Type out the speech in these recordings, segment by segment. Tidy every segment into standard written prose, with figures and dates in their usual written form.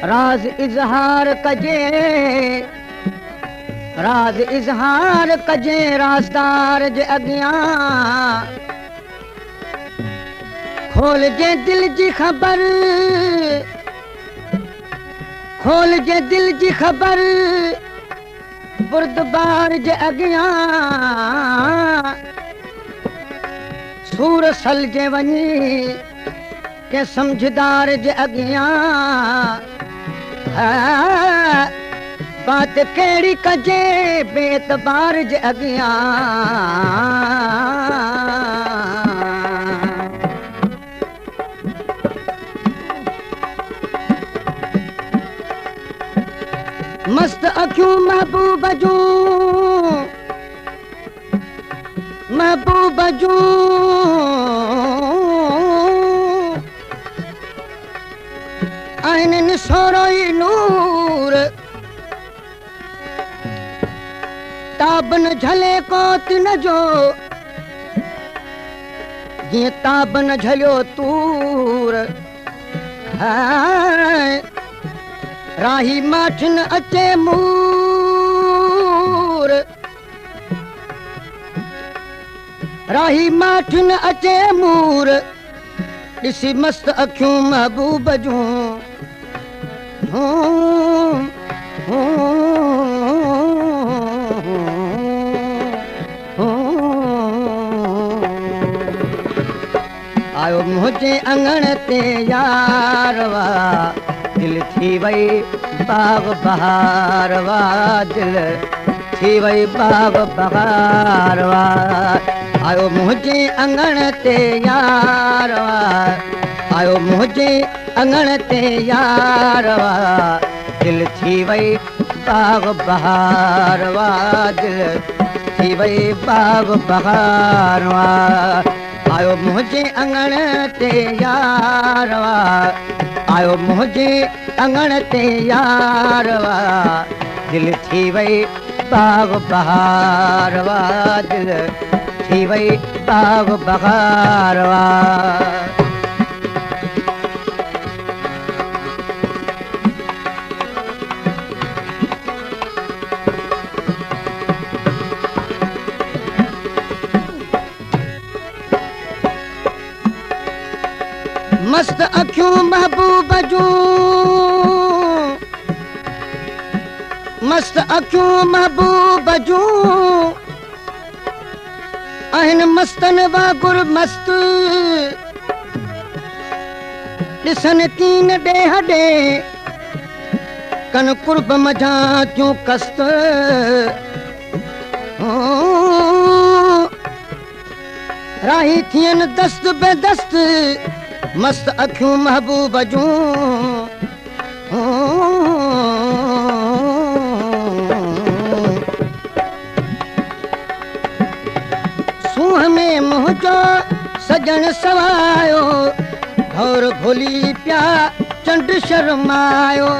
राज इजहार कजे, राज इजहार कजे राज़दार जे अॻियां, खोल जे दिल जी ख़बर, खोल जे दिल जी ख़बर, बुर्दबार जे अॻियां, सूर सल जे वञी के समझदार जे अॻियां, बात कहिड़ी कजे बेतबार जे अॻियां, मस्त अखियूं महबूब जूं, महबूब जूं, आहिनि सोरो ई नूर, ताब न झले को तिन जो, जीअं ताब न झलियो तूर, राही माठ न अचे मूर, राही माठ न अचे मूर, ॾिसी मस्त अखियूं महबूब जूं, आयो मुंहिंजे अंगण ते यारवा, दिल थी वई बाग बहारवा, दिल थी वई बाग बहारवा, आयो मुंहिंजे अंगण ते यारवा, आयो मुंहिंजे अंगण ते यारवा, दिल थी वई बाग बहारवा, दिल थी वई बाग बहारवा, आयो मुंहिंजे अंगण ते यारवा, आयो मुंहिंजे अंगण ते यारवा, दिल थी वई बाग बहारवा, दिल थी वई बाग बहारवा, मस्त अखियूं महबूब जूं, मस्त अखियूं महबूब जूं, आहिनि मस्तन वागुर मस्त, ॾिसनि तीन ॾेह ॾे, कन कुर्ब मझां थियूं कस्त, राही थियनि दस्त बेदस्त, मस्त अखियूं महबूब जूं, सूंह में मुंहिंजो सजन सवायो, भौर भोली पिया चंड शर्मायो,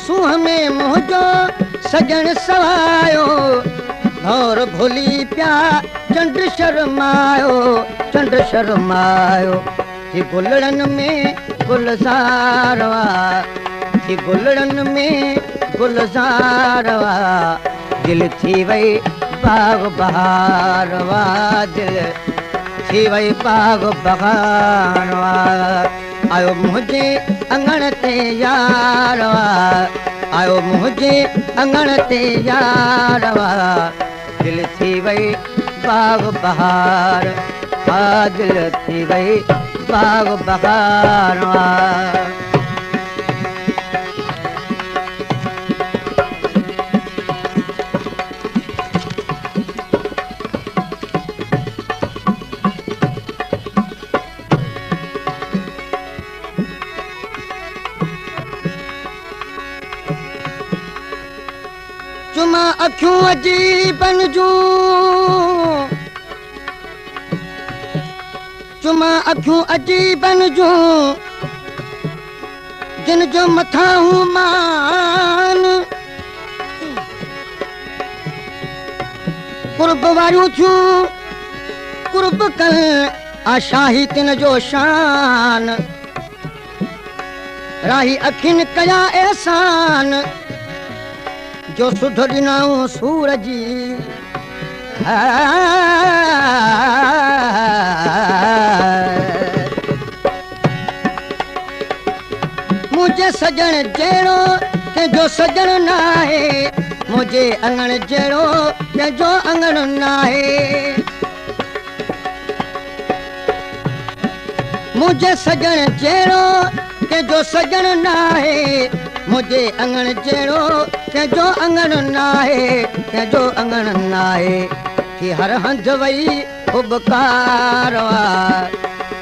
सूंह में मुंहिंजो सजन सवायो, भौर भोली पिया चंड शर्मायो, चंड शर्मायो, थी गुलड़न में गुलज़ारवा, थी गुलड़न में गुलज़ारवा, दिल थी वई बाग बहारवा, दिल थी वई बाग बहारवा, आयो मुंहिंजे अंगण ते यारवा, आयो मुंहिंजे अंगण ते यारवा, दिल थी वई बाग बहार दिल थी वई बाग बहार चुमा अखियूं अजीबन जूं चुमा अखियूं अजीबन जूं जिन जो मथा हूं मान कुर्ब वारियूं थियूं कुर्ब कन आशाही तिन जो शान राही अखियुनि कया एहसान जो सुध ॾिनाऊं सूर जी मुझे सजण जहिड़ो कंहिंजो सजण न आहे मुझे अंगण जहिड़ो कंहिंजो अंगण न आहे मुझे सजण जहिड़ो कंहिंजो सजण न आहे मुझे अंगण जहिड़ो कंहिंजो अंगण न आहे कंहिंजो अंगण न आहे कि हर हंध वई हुबकारवा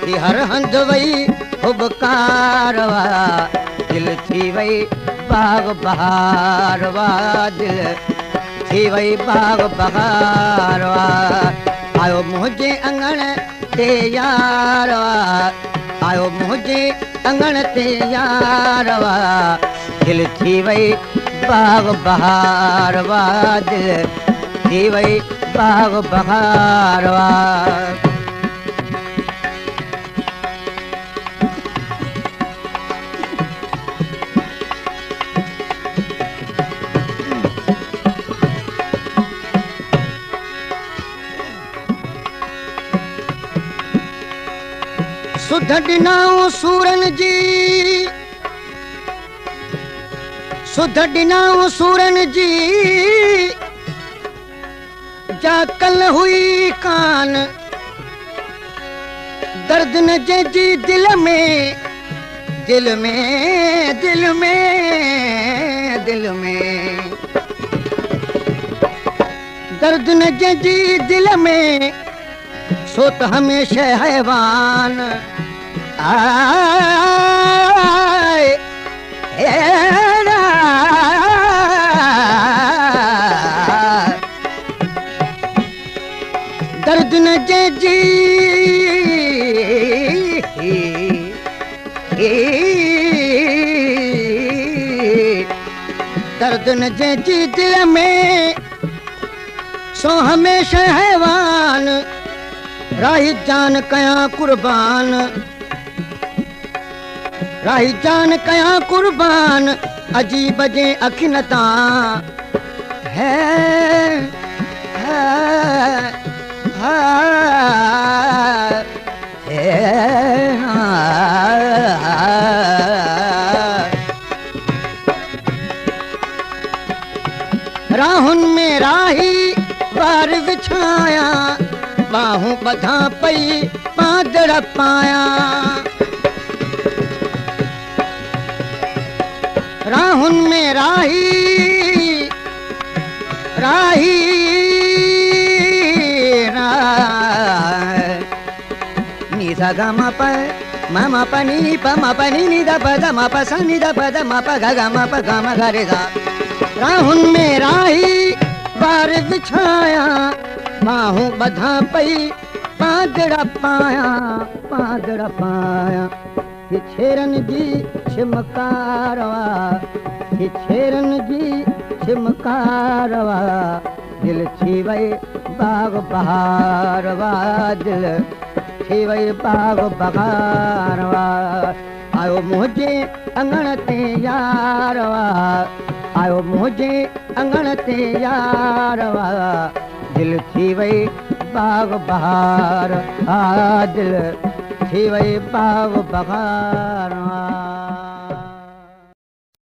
कि हर हंध वई हुबकारवा दिल थी वई बाग बहारवा दिल थी वई बाग बहारवा आयो मुंहिंजे अंगण ते यारवा आयो मुंहिंजे अंगण ते यारवा दिल थी वई बाग बहारवा दिल थी वई बाग बहारवा सुध ॾिनाऊं सूरन जी सुध ॾिनाऊं सूरन जी जा कल हुई कान दर्द न जंहिंजी दिल में दिल में दिल में दिल में दर्द न जंहिंजी दिल में सो त हमेशह हैवान आए दर्द न जंहिंजी दर्द न जंहिंजी दिल में सो हमेशह हैवान राही जान कयां कुर्बान राही जान कयां कुर्बान अजीब जे अखियुनि तां है राहुन में राही वार विछाया बाहूं बधा पई पादड़ पाया राहुन में राही राही नी सा ग म प म म प नी प म प नी नी द प द म प स नी द प द म प ग ग म प ग म ग रे गा राहुन में राही बार बिछाया बाहूं बधा पई पादड़ पाया ये छेरन जी छिमकारवा ये छेरन जी छिमकारवा दिल थी वई बाग बहारवा दिल थी वई बाग बहारवा आयो मुझे अंगण ते यारवा आयो मुझे अंगण ते यारवा दिल थी वई बाग बहार दिल थी वई बाग बहारवा।